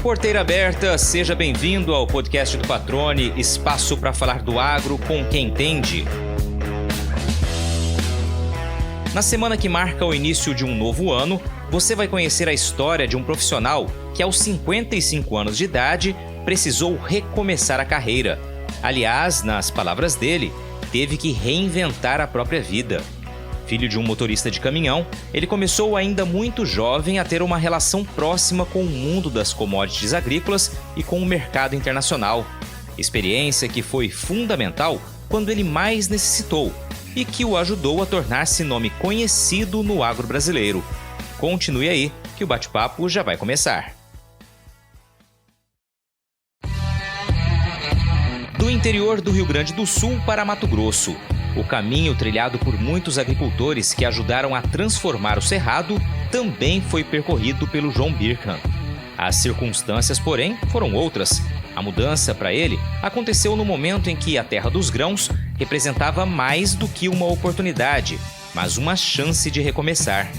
Porteira aberta, seja bem-vindo ao podcast do Patrone, espaço para falar do agro com quem entende. Na semana que marca o início de um novo ano, você vai conhecer a história de um profissional que aos 55 anos de idade precisou recomeçar a carreira. Aliás, nas palavras dele, teve que reinventar a própria vida. Filho de um motorista de caminhão, ele começou ainda muito jovem a ter uma relação próxima com o mundo das commodities agrícolas e com o mercado internacional. Experiência que foi fundamental quando ele mais necessitou e que o ajudou a tornar-se nome conhecido no agro brasileiro. Continue aí, que o bate-papo já vai começar. Do interior do Rio Grande do Sul para Mato Grosso, o caminho trilhado por muitos agricultores que ajudaram a transformar o Cerrado também foi percorrido pelo João Birkan. As circunstâncias, porém, foram outras. A mudança para ele aconteceu no momento em que a terra dos grãos representava mais do que uma oportunidade, mas uma chance de recomeçar.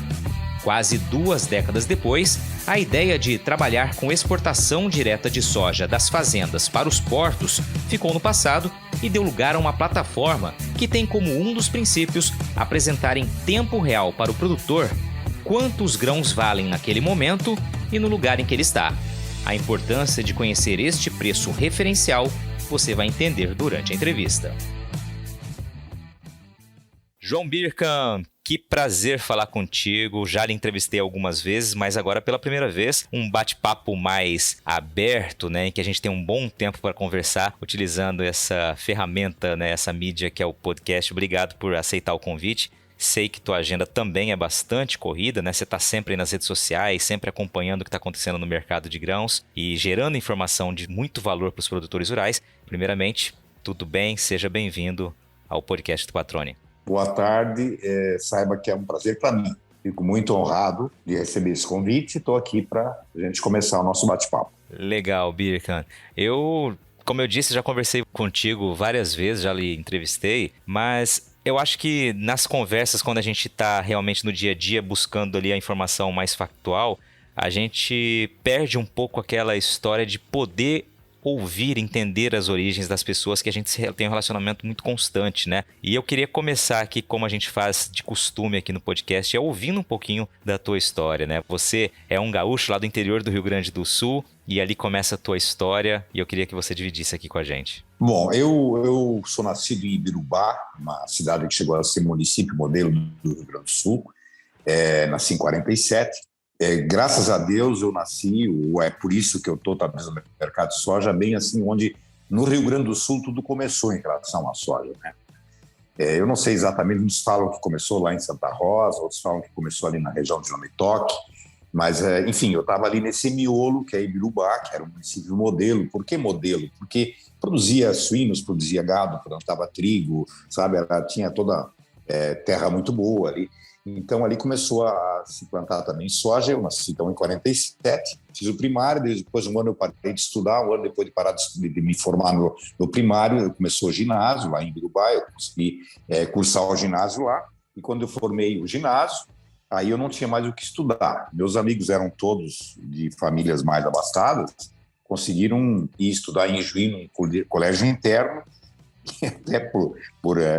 Quase 2 décadas depois, a ideia de trabalhar com exportação direta de soja das fazendas para os portos ficou no passado e deu lugar a uma plataforma que tem como um dos princípios apresentar em tempo real para o produtor quantos grãos valem naquele momento e no lugar em que ele está. A importância de conhecer este preço referencial você vai entender durante a entrevista. João Birkan, que prazer falar contigo. Já lhe entrevistei algumas vezes, mas agora pela primeira vez um bate-papo mais aberto, né, em que a gente tem um bom tempo para conversar utilizando essa ferramenta, né, essa mídia que é o podcast. Obrigado por aceitar o convite. Sei que tua agenda também é bastante corrida, né? Você está sempre aí nas redes sociais, sempre acompanhando o que está acontecendo no mercado de grãos e gerando informação de muito valor para os produtores rurais. Primeiramente, tudo bem? Seja bem-vindo ao podcast do Patrone. Boa tarde, saiba que é um prazer para mim. Fico muito honrado de receber esse convite e estou aqui para a gente começar o nosso bate-papo. Legal, Birkan. Como eu disse, já conversei contigo várias vezes, já lhe entrevistei, mas eu acho que nas conversas, quando a gente está realmente no dia a dia buscando ali a informação mais factual, a gente perde um pouco aquela história de poder ouvir, entender as origens das pessoas, que a gente tem um relacionamento muito constante, né? E eu queria começar aqui, como a gente faz de costume aqui no podcast, ouvindo um pouquinho da tua história, né? Você é um gaúcho lá do interior do Rio Grande do Sul e ali começa a tua história e eu queria que você dividisse aqui com a gente. Bom, eu sou nascido em Ibirubá, uma cidade que chegou a ser município modelo do Rio Grande do Sul. Nasci em 47. Graças a Deus eu nasci, ou é por isso que eu estou trabalhando no mercado de soja, bem assim, onde no Rio Grande do Sul tudo começou em relação à soja, né? Eu não sei exatamente, uns falam que começou lá em Santa Rosa, outros falam que começou ali na região de Lametoque, mas, enfim, eu estava ali nesse miolo, que é Ibirubá, que era um município modelo. Por que modelo? Porque produzia suínos, produzia gado, plantava trigo, sabe? Tinha toda terra muito boa ali. Então, ali começou a se plantar também soja. Eu nasci, então, em 47, fiz o primário, depois um ano eu parei de estudar, um ano depois de parar de me formar no primário, eu comecei o ginásio lá em Ibirubá, eu consegui cursar o ginásio lá, e quando eu formei o ginásio, aí eu não tinha mais o que estudar. Meus amigos eram todos de famílias mais abastadas, conseguiram ir estudar em Juí, num colégio interno, até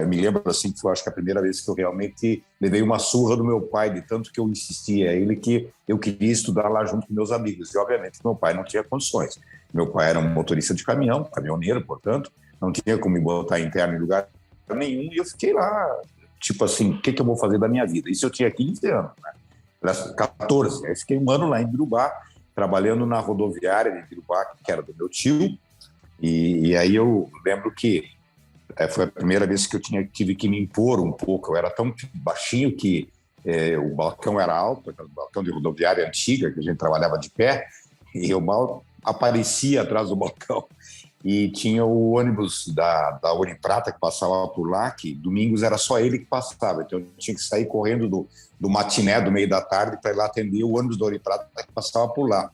me lembro assim que foi, acho que a primeira vez que eu realmente levei uma surra do meu pai, de tanto que eu insistia a ele que eu queria estudar lá junto com meus amigos, e obviamente meu pai não tinha condições. Meu pai era um motorista de caminhão, caminhoneiro, portanto, não tinha como me botar interno em lugar nenhum, e eu fiquei lá, tipo assim, o que eu vou fazer da minha vida? Isso eu tinha 15 anos, né? 14, aí fiquei um ano lá em Ibirubá, trabalhando na rodoviária de Ibirubá, que era do meu tio, e aí eu lembro que foi a primeira vez que eu tive que me impor um pouco. Eu era tão baixinho que o balcão era alto, aquele balcão de rodoviária antiga, que a gente trabalhava de pé, e eu mal aparecia atrás do balcão. E tinha o ônibus da Uniprata que passava por lá, que domingos era só ele que passava. Então eu tinha que sair correndo do matiné, do meio da tarde, para ir lá atender o ônibus da Uniprata que passava por lá.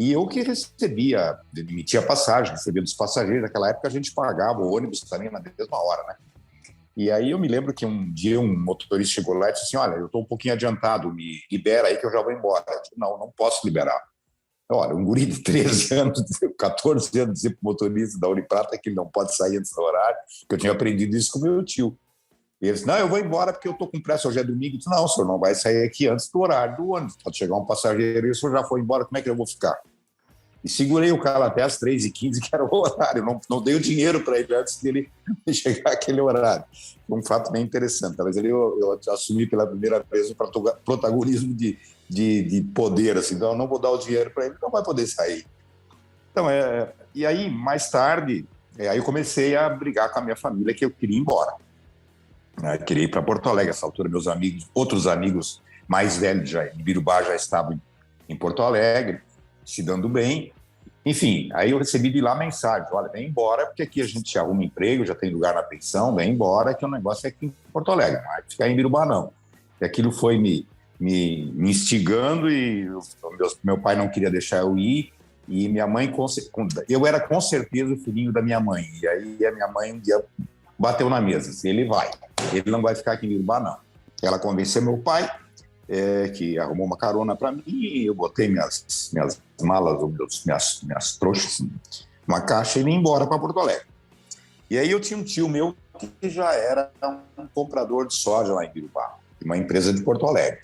E eu que emitia passagem, recebia dos passageiros. Naquela época a gente pagava o ônibus também na mesma hora, né? E aí eu me lembro que um dia um motorista chegou lá e disse assim: olha, eu estou um pouquinho adiantado, me libera aí que eu já vou embora. Eu disse, não posso liberar. Olha, um guri de 13 anos, 14 anos, dizer para o motorista da Uniprata que ele não pode sair antes do horário, que eu tinha aprendido isso com meu tio. E ele disse, não, eu vou embora porque eu estou com pressa, hoje é domingo. Eu disse, não, o senhor não vai sair aqui antes do horário do ônibus. Pode chegar um passageiro e o senhor já foi embora, como é que eu vou ficar? E segurei o cara até as 3h15, que era o horário. Não dei o dinheiro para ele antes dele chegar aquele horário. Foi um fato bem interessante. Talvez eu assumi pela primeira vez o protagonismo de poder. Assim. Então, eu não vou dar o dinheiro para ele, não vai poder sair. Então, e aí, mais tarde, aí eu comecei a brigar com a minha família que eu queria ir embora. Eu queria ir para Porto Alegre. Nessa altura, meus amigos, outros amigos mais velhos de Ibirubá já estavam em Porto Alegre, se dando bem. Enfim, aí eu recebi de lá mensagem, olha, vem embora, porque aqui a gente arruma emprego, já tem lugar na pensão, vem embora, que o negócio é aqui em Porto Alegre, não vai ficar em Ibirubá, não. E aquilo foi me instigando e meu pai não queria deixar eu ir, e minha mãe, eu era com certeza o filhinho da minha mãe, e aí a minha mãe um dia bateu na mesa, assim, ele não vai ficar aqui em Ibirubá, não. Ela convenceu meu pai, que arrumou uma carona para mim, e eu botei minhas malas, minhas trouxas, uma caixa e vim embora para Porto Alegre. E aí eu tinha um tio meu que já era um comprador de soja lá em Ibirubá, uma empresa de Porto Alegre.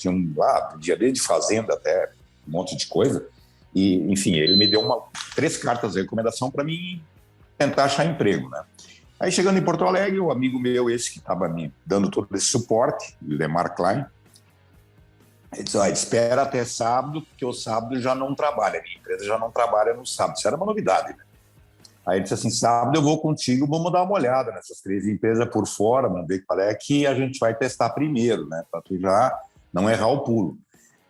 Podia desde fazenda até um monte de coisa. E, enfim, ele me deu 3 cartas de recomendação para mim tentar achar emprego, né? Aí, chegando em Porto Alegre, o amigo meu, esse que estava me dando todo esse suporte, o Lemar Klein, ele disse, espera até sábado, porque o sábado já não trabalha, a minha empresa já não trabalha no sábado. Isso era uma novidade, né? Aí ele disse assim, sábado eu vou contigo, vamos dar uma olhada nessas 3 empresas por fora, vamos ver qual é que a gente vai testar primeiro, né? Para tu já não errar o pulo.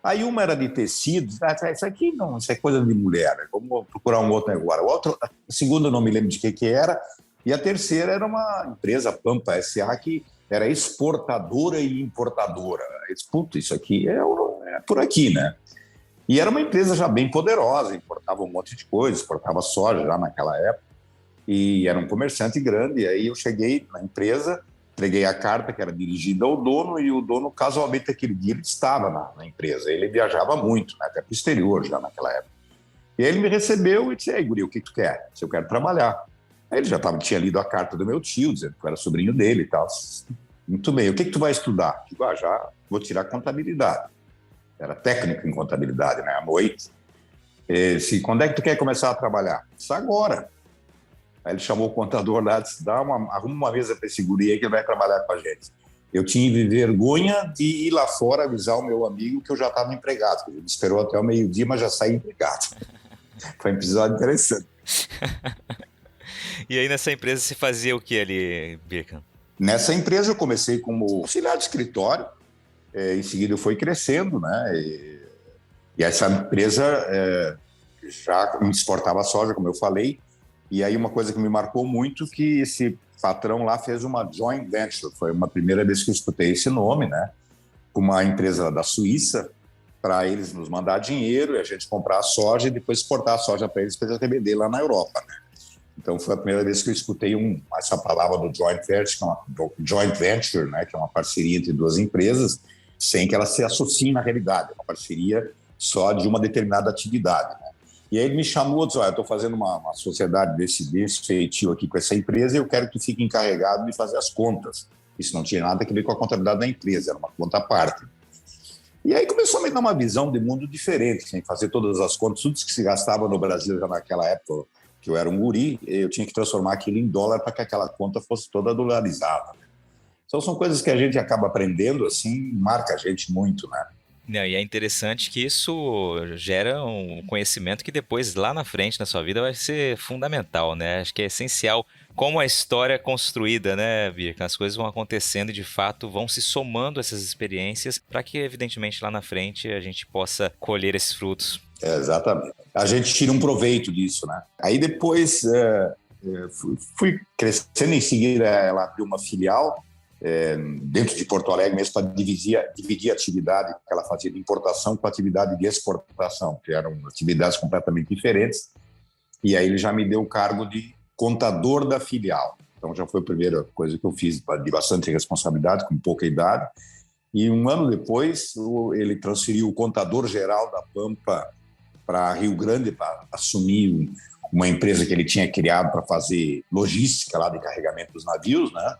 Aí uma era de tecidos, isso aqui não, isso é coisa de mulher, né? Vamos procurar um outro negócio. A segunda eu não me lembro de que era, e a terceira era uma empresa, Pampa S.A., que era exportadora e importadora. Puta, isso aqui é por aqui, né? E era uma empresa já bem poderosa, importava um monte de coisa, exportava soja já naquela época, e era um comerciante grande. E aí eu cheguei na empresa, entreguei a carta que era dirigida ao dono, e o dono, casualmente, aquele dia ele estava na empresa. Ele viajava muito, né, até para o exterior já naquela época. E aí ele me recebeu e disse, ei, guri, o que tu quer? Se eu quero trabalhar. Aí ele já tinha lido a carta do meu tio, dizendo que eu era sobrinho dele e tal. Muito bem, o que tu vai estudar? Digo, já vou tirar contabilidade. Era técnico em contabilidade, né, à noite. Quando é que tu quer começar a trabalhar? Disse, agora. Aí ele chamou o contador lá e disse, arruma uma mesa para esse guri aí que ele vai trabalhar com a gente. Eu tive vergonha de ir lá fora avisar o meu amigo que eu já estava empregado. Ele me esperou até o meio-dia, mas já saí empregado. Foi um episódio interessante. E aí nessa empresa você fazia o que ali, Birkan? Nessa empresa eu comecei como auxiliar de escritório, em seguida eu fui crescendo, né? E essa empresa já exportava soja, como eu falei, e aí uma coisa que me marcou muito que esse patrão lá fez uma joint venture, foi uma primeira vez que eu escutei esse nome, né? Com uma empresa da Suíça, para eles nos mandar dinheiro e a gente comprar a soja e depois exportar a soja para eles revender lá na Europa, né? Então, foi a primeira vez que eu escutei essa palavra do joint venture, né, que é uma parceria entre 2 empresas, sem que elas se associem na realidade, é uma parceria só de uma determinada atividade, né? E aí ele me chamou e disse, eu estou fazendo uma sociedade desse feitio aqui com essa empresa e eu quero que tu fique encarregado de fazer as contas. Isso não tinha nada a ver com a contabilidade da empresa, era uma conta à parte. E aí começou a me dar uma visão de mundo diferente, sem fazer todas as contas, tudo que se gastava no Brasil já naquela época, que eu era um guri, eu tinha que transformar aquilo em dólar para que aquela conta fosse toda dolarizada. Então são coisas que a gente acaba aprendendo, assim, marca a gente muito, né? Não, e é interessante que isso gera um conhecimento que depois, lá na frente, na sua vida, vai ser fundamental, né? Acho que é essencial como a história é construída, né, Birkan? As coisas vão acontecendo e, de fato, vão se somando essas experiências para que, evidentemente, lá na frente a gente possa colher esses frutos. Exatamente. A gente tira um proveito disso, né? Aí depois fui crescendo, em seguida ela abriu uma filial dentro de Porto Alegre mesmo para dividir a atividade que ela fazia de importação com a atividade de exportação, que eram atividades completamente diferentes. E aí ele já me deu o cargo de contador da filial. Então já foi a primeira coisa que eu fiz de bastante responsabilidade, com pouca idade. E um ano depois ele transferiu o contador geral da Pampa para Rio Grande para assumir uma empresa que ele tinha criado para fazer logística lá de carregamento dos navios, né?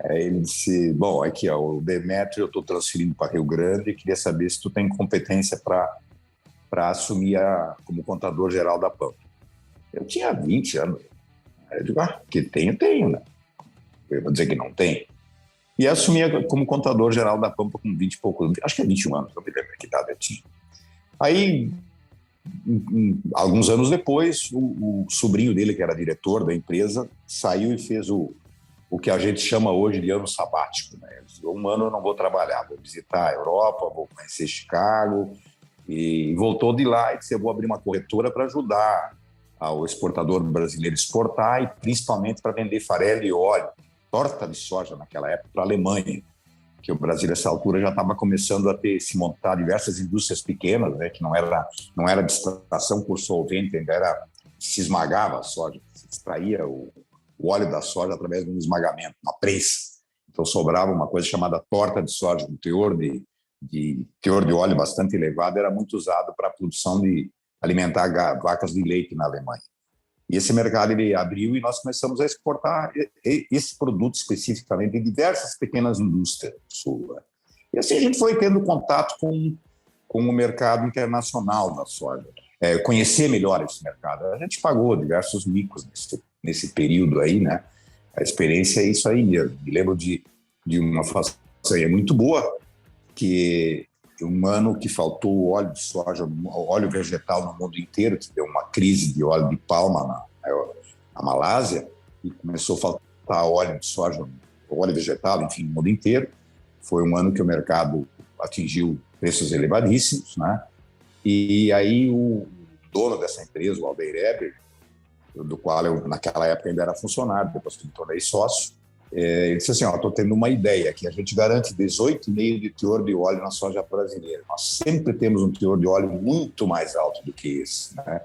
Ele disse, bom, aqui, ó, o Demétrio eu estou transferindo para Rio Grande e queria saber se tu tem competência para assumir como contador-geral da Pampa. Eu tinha 20 anos. Eu digo, que tenho, né? Eu vou dizer que não tem. E assumi como contador-geral da Pampa com 20 e poucos, acho que é 21 anos, não me lembro que idade eu tinha. Aí, alguns anos depois, o sobrinho dele, que era diretor da empresa, saiu e fez o que a gente chama hoje de ano sabático, né? Ele disse, 1 ano eu não vou trabalhar, vou visitar a Europa, vou conhecer Chicago, e voltou de lá e disse, eu vou abrir uma corretora para ajudar o exportador brasileiro a exportar e principalmente para vender farelo e óleo, torta de soja naquela época para a Alemanha, que o Brasil nessa altura já estava começando a se montar diversas indústrias pequenas, né, que não era de extração por solvente, ainda se esmagava a soja, se extraía o óleo da soja através de um esmagamento, uma prensa. Então sobrava uma coisa chamada torta de soja, um teor de óleo bastante elevado, era muito usado para a produção de alimentar vacas de leite na Alemanha. E esse mercado ele abriu e nós começamos a exportar esse produto especificamente em diversas pequenas indústrias do Sul. E assim a gente foi tendo contato com o mercado internacional da soja, conhecer melhor esse mercado. A gente pagou diversos micos nesse período aí, né? A experiência é isso aí mesmo. Me lembro de uma façanha muito boa, que um ano que faltou óleo de soja, óleo vegetal no mundo inteiro, que deu uma crise de óleo de palma na Malásia, e começou a faltar óleo de soja, óleo vegetal, enfim, no mundo inteiro. Foi um ano que o mercado atingiu preços elevadíssimos, né? E aí o dono dessa empresa, o Aldeir Eber, do qual eu naquela época ainda era funcionário, depois que me tornei sócio, ele disse assim, estou tendo uma ideia que a gente garante 18,5 de teor de óleo na soja brasileira. Nós sempre temos um teor de óleo muito mais alto do que esse, né?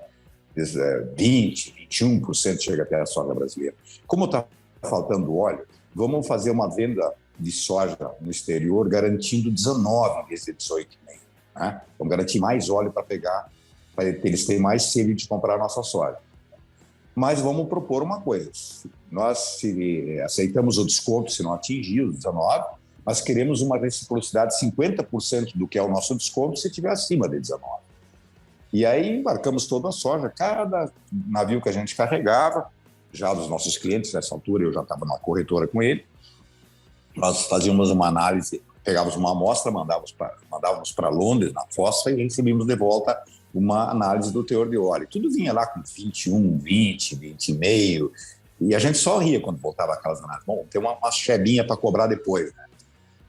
20%, 21% chega até a soja brasileira. Como está faltando óleo, vamos fazer uma venda de soja no exterior garantindo 19 vezes 18,5. Né? Vamos garantir mais óleo para eles terem mais sede de comprar a nossa soja. Mas vamos propor uma coisa. Nós aceitamos o desconto se não atingir os 19, mas queremos uma reciprocidade de 50% do que é o nosso desconto se estiver acima de 19. E aí embarcamos toda a soja. Cada navio que a gente carregava, já dos nossos clientes, nessa altura eu já estava na corretora com ele, nós fazíamos uma análise, pegávamos uma amostra, mandávamos para Londres, na FOSFA, e recebíamos de volta uma análise do teor de óleo. Tudo vinha lá com 21, 20, 20,5, e a gente só ria quando voltava aquelas análises. Bom, tem uma chebinha para cobrar depois, né?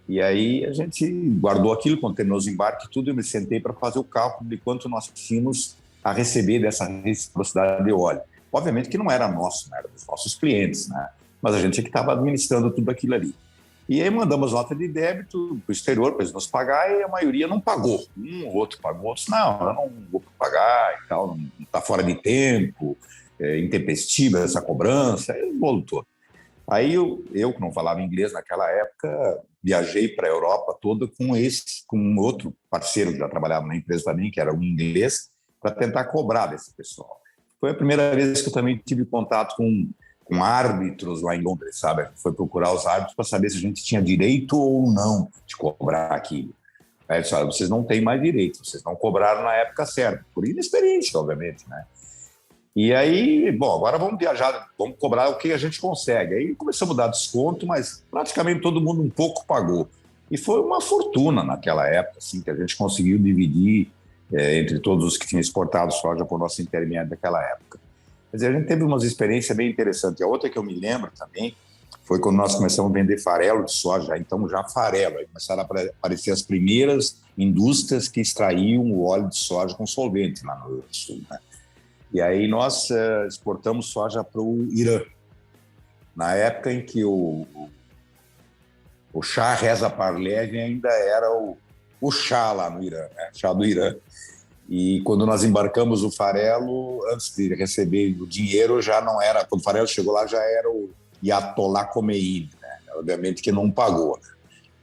E aí a gente guardou aquilo, quando terminou os embarques, tudo, eu me sentei para fazer o cálculo de quanto nós tínhamos a receber dessa reciprocidade de óleo. Obviamente que não era nosso, né? Era dos nossos clientes, né? Mas a gente é que estava administrando tudo aquilo ali. E aí mandamos nota de débito para o exterior para eles nos pagar, e a maioria não pagou. Um ou outro pagou, outros não, eu não vou pagar e tal, não está fora de tempo, intempestiva essa cobrança, e voltou. Aí eu que não falava inglês naquela época, viajei para a Europa toda com outro parceiro que já trabalhava na empresa também, que era um inglês, para tentar cobrar desse pessoal. Foi a primeira vez que eu também tive contato com árbitros lá em Londres, sabe? Foi procurar os árbitros para saber se a gente tinha direito ou não de cobrar aquilo. Aí eles falaram, vocês não têm mais direito, vocês não cobraram na época certa, por inexperiência, obviamente, né? E aí, bom, agora vamos viajar, vamos cobrar o que a gente consegue. Aí começamos a dar desconto, mas praticamente todo mundo um pouco pagou. E foi uma fortuna naquela época, assim, que a gente conseguiu dividir entre todos os que tinham exportado soja por nosso intermédio daquela época. Quer dizer, a gente teve umas experiências bem interessantes. A outra que eu me lembro também foi quando nós começamos a vender farelo de soja, então já farelo. Aí começaram a aparecer as primeiras indústrias que extraíam o óleo de soja com solvente lá no Sul, né? E aí nós exportamos soja para o Irã. Na época em que o Shah Reza Pahlavi ainda era o Shah lá no Irã, né? Shah do Irã. E quando nós embarcamos o farelo, antes de receber o dinheiro, já não era... Quando o farelo chegou lá, já era o Ayatollah Khomeini, né? Obviamente que não pagou, né?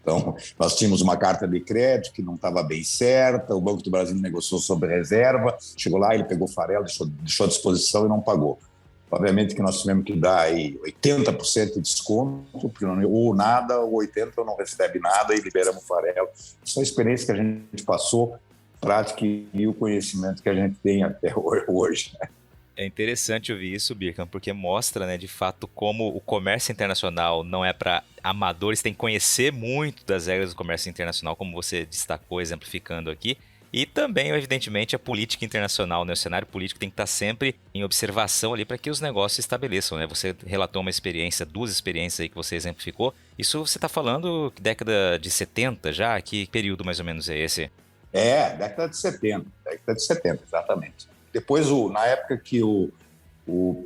Então, nós tínhamos uma carta de crédito que não estava bem certa, o Banco do Brasil negociou sobre reserva, chegou lá, ele pegou o farelo, deixou à disposição e não pagou. Obviamente que nós tivemos que dar aí 80% de desconto, porque ou nada, ou 80% ou não recebe nada e liberamos o farelo. Isso é a experiência que a gente passou, prática e o conhecimento que a gente tem até hoje, né? É interessante ouvir isso, Birkan, porque mostra, né, de fato, como o comércio internacional não é para amadores, tem que conhecer muito das regras do comércio internacional, como você destacou, exemplificando aqui. E também, evidentemente, a política internacional, né? O cenário político tem que estar sempre em observação ali para que os negócios se estabeleçam, né? Você relatou uma experiência, 2 experiências aí que você exemplificou. Isso você está falando década de 70 já? Que período mais ou menos é esse? Década de 70, exatamente. Depois, na época que o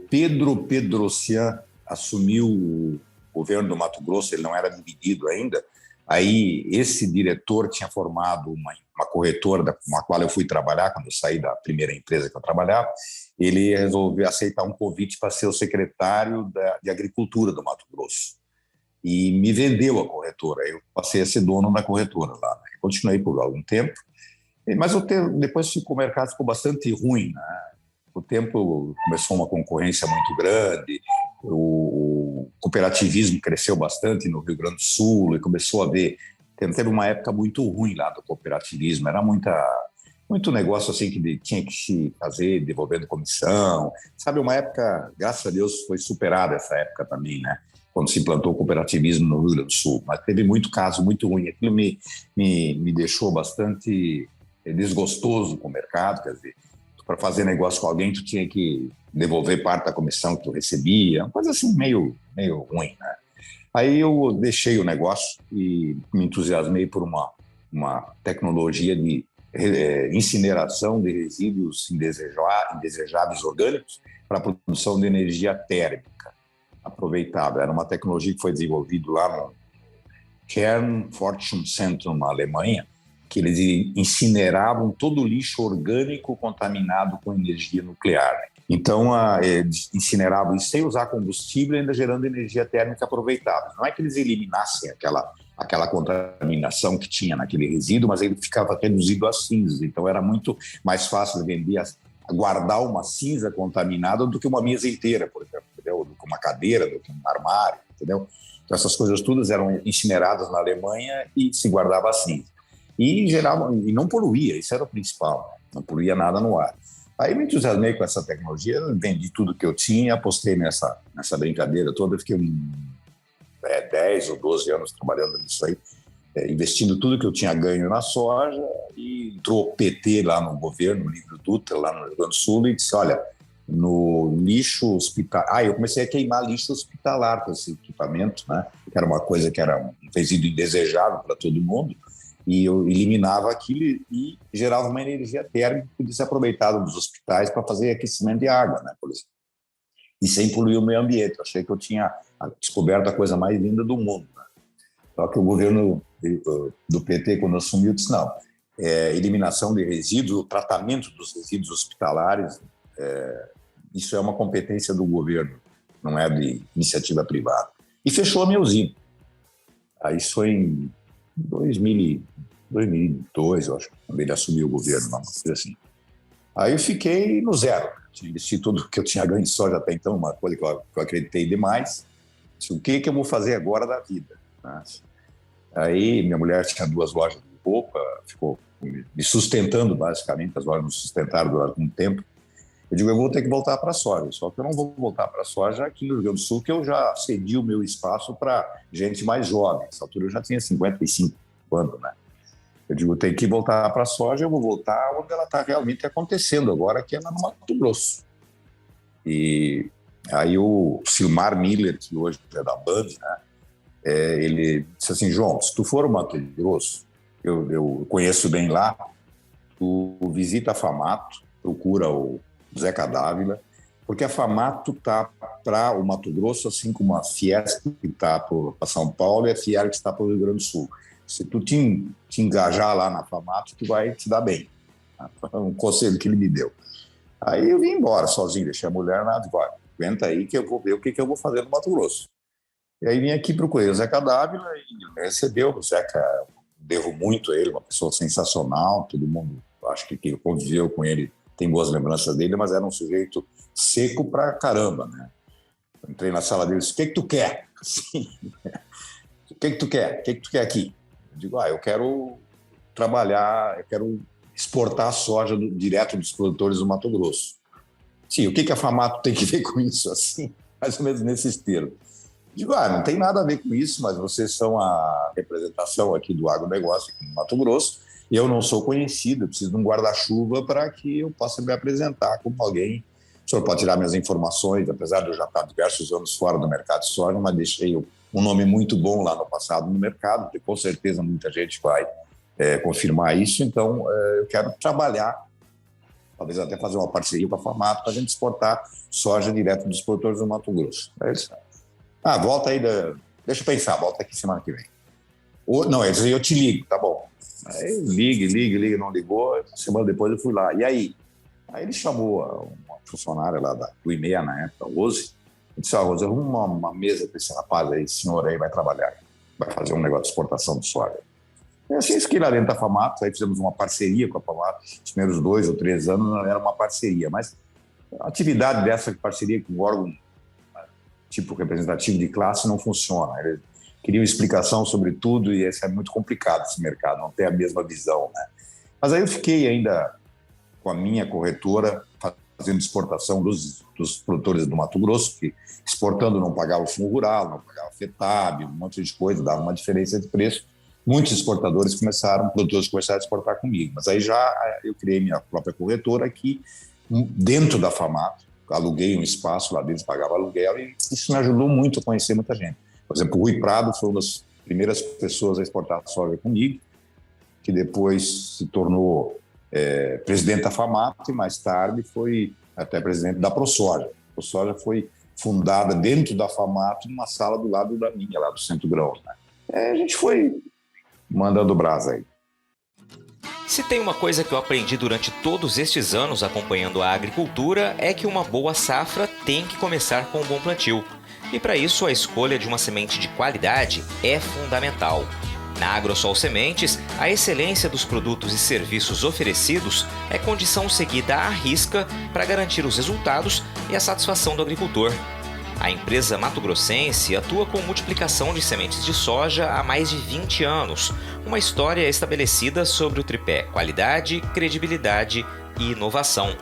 Pedro Pedrocian assumiu o governo do Mato Grosso, ele não era dividido ainda, aí esse diretor tinha formado uma corretora com a qual eu fui trabalhar quando eu saí da primeira empresa que eu trabalhava. Ele resolveu aceitar um convite para ser o secretário de Agricultura do Mato Grosso e me vendeu a corretora. Eu passei a ser dono da corretora lá, né? Continuei por algum tempo, mas depois o mercado ficou bastante ruim, né? O tempo começou uma concorrência muito grande, o cooperativismo cresceu bastante no Rio Grande do Sul e começou a ver. Teve uma época muito ruim lá do cooperativismo, era muito negócio assim que tinha que se fazer, devolvendo comissão. Sabe, uma época, graças a Deus, foi superada essa época também, né? Quando se implantou o cooperativismo no Rio Grande do Sul. Mas teve muito caso muito ruim. Aquilo me deixou bastante desgostoso com o mercado, quer dizer, para fazer negócio com alguém, tu tinha que devolver parte da comissão que tu recebia, uma coisa assim meio ruim, né? Aí eu deixei o negócio e me entusiasmei por uma tecnologia de incineração de resíduos indesejáveis orgânicos para a produção de energia térmica aproveitável. Era uma tecnologia que foi desenvolvida lá no Kernforschungszentrum, na Alemanha, que eles incineravam todo o lixo orgânico contaminado com energia nuclear. Então, incineravam isso sem usar combustível, ainda gerando energia térmica aproveitável. Não é que eles eliminassem aquela contaminação que tinha naquele resíduo, mas ele ficava reduzido a cinzas. Então, era muito mais fácil de vender, guardar uma cinza contaminada do que uma mesa inteira, por exemplo, entendeu? Do que uma cadeira, do que um armário, entendeu? Então, essas coisas todas eram incineradas na Alemanha e se guardava a cinza. E não poluía, isso era o principal, né? Não poluía nada no ar. Aí me entusiasmei com essa tecnologia, vendi tudo que eu tinha, apostei nessa brincadeira toda, eu fiquei 10 ou 12 anos trabalhando nisso aí, investindo tudo que eu tinha ganho na soja, e entrou o PT lá no governo, no Livro Dutra, lá no Rio Grande do Sul, e disse, olha, no lixo hospitalar... eu comecei a queimar lixo hospitalar com esse equipamento, né? Que era uma coisa que era um resíduo indesejável para todo mundo, e eu eliminava aquilo e gerava uma energia térmica que podia ser aproveitada dos hospitais para fazer aquecimento de água, né, por exemplo. E sem poluir o meio ambiente. Eu achei que eu tinha descoberto a coisa mais linda do mundo, né? Só que o governo do PT, quando assumiu, disse não, eliminação de resíduos, o tratamento dos resíduos hospitalares, isso é uma competência do governo, não é de iniciativa privada. E fechou a minha usina. Aí isso foi em 2002, eu acho, quando ele assumiu o governo, uma coisa assim. Aí eu fiquei no zero. Tinha investido tudo que eu tinha ganho de soja até então, uma coisa que eu acreditei demais. Disse, o que eu vou fazer agora da vida? Aí minha mulher tinha 2 lojas de roupa, ficou me sustentando basicamente, as lojas me sustentaram durante algum tempo. Eu digo, eu vou ter que voltar para a soja, só que eu não vou voltar para a soja aqui no Rio Grande do Sul, que eu já cedi o meu espaço para gente mais jovem. Nessa altura eu já tinha 55 anos, né? Eu digo, eu tenho que voltar para a soja, eu vou voltar onde ela está realmente acontecendo agora, que é lá no Mato Grosso. E aí o Silmar Miller, que hoje é da Band, né? Ele disse assim, João, se tu for ao Mato Grosso, eu conheço bem lá, tu visita a Famato, procura o Zeca Dávila, porque a Famato está para o Mato Grosso, assim como a Fiesp que está para São Paulo e a Fier que está para o Rio Grande do Sul. Se tu te engajar lá na Famato, tu vai te dar bem. Um conselho que ele me deu. Aí eu vim embora sozinho, deixei a mulher na digo, aguenta aí que eu vou ver o que eu vou fazer no Mato Grosso. E aí vim aqui, procurei o Zeca Dávila e me recebeu. O Zeca, devo muito a ele, uma pessoa sensacional, todo mundo, acho que quem conviveu com ele tem boas lembranças dele, mas era um sujeito seco pra caramba, né? Entrei na sala dele e disse, o que tu quer? Assim, o que tu quer? O que tu quer aqui? Eu digo, eu quero trabalhar, eu quero exportar a soja direto dos produtores do Mato Grosso. Sim, o que a FAMATO tem que ver com isso? Assim, mais ou menos nesses termos. Digo, não tem nada a ver com isso, mas vocês são a representação aqui do agronegócio aqui no Mato Grosso, e eu não sou conhecido, eu preciso de um guarda-chuva para que eu possa me apresentar como alguém. O senhor pode tirar minhas informações, apesar de eu já estar diversos anos fora do mercado de soja, mas deixei um nome muito bom lá no passado no mercado, que com certeza muita gente vai confirmar isso, então eu quero trabalhar, talvez até fazer uma parceria com a FAMATO para a gente exportar soja direto dos produtores do Mato Grosso. É isso. Volta aí, deixa eu pensar, volta aqui semana que vem. Não, ele dizia, eu te ligo, tá bom. Aí liga, não ligou, semana depois eu fui lá. E aí? Aí ele chamou uma funcionária lá do IMEA na época, Rose, e disse, Rose, arruma uma mesa para esse rapaz aí, esse senhor aí vai trabalhar, vai fazer um negócio de exportação de soja. E assim, isso que lá dentro da FAMATO, aí fizemos uma parceria com a FAMATO, os primeiros 2 ou 3 anos não era uma parceria, mas a atividade dessa parceria com o órgão tipo representativo de classe não funciona. Eles queriam explicação sobre tudo e esse é muito complicado, esse mercado, não tem a mesma visão, né? Mas aí eu fiquei ainda com a minha corretora fazendo exportação dos produtores do Mato Grosso, que exportando não pagava o fundo rural, não pagava FETAB, um monte de coisa, dava uma diferença de preço. Muitos produtores começaram a exportar comigo, mas aí já eu criei minha própria corretora aqui dentro da FAMATO, aluguei um espaço lá dentro, pagava aluguel, e isso me ajudou muito a conhecer muita gente. Por exemplo, o Rui Prado foi uma das primeiras pessoas a exportar soja comigo, que depois se tornou presidente da FAMATO e mais tarde foi até presidente da ProSoja. A ProSoja foi fundada dentro da FAMATO, numa sala do lado da minha, lá do Centro Grãos, né? A gente foi mandando brasa aí. Se tem uma coisa que eu aprendi durante todos estes anos acompanhando a agricultura é que uma boa safra tem que começar com um bom plantio. E para isso a escolha de uma semente de qualidade é fundamental. Na Agrosol Sementes, a excelência dos produtos e serviços oferecidos é condição seguida à risca para garantir os resultados e a satisfação do agricultor. A empresa mato-grossense atua com multiplicação de sementes de soja há mais de 20 anos, uma história estabelecida sobre o tripé qualidade, credibilidade e inovação.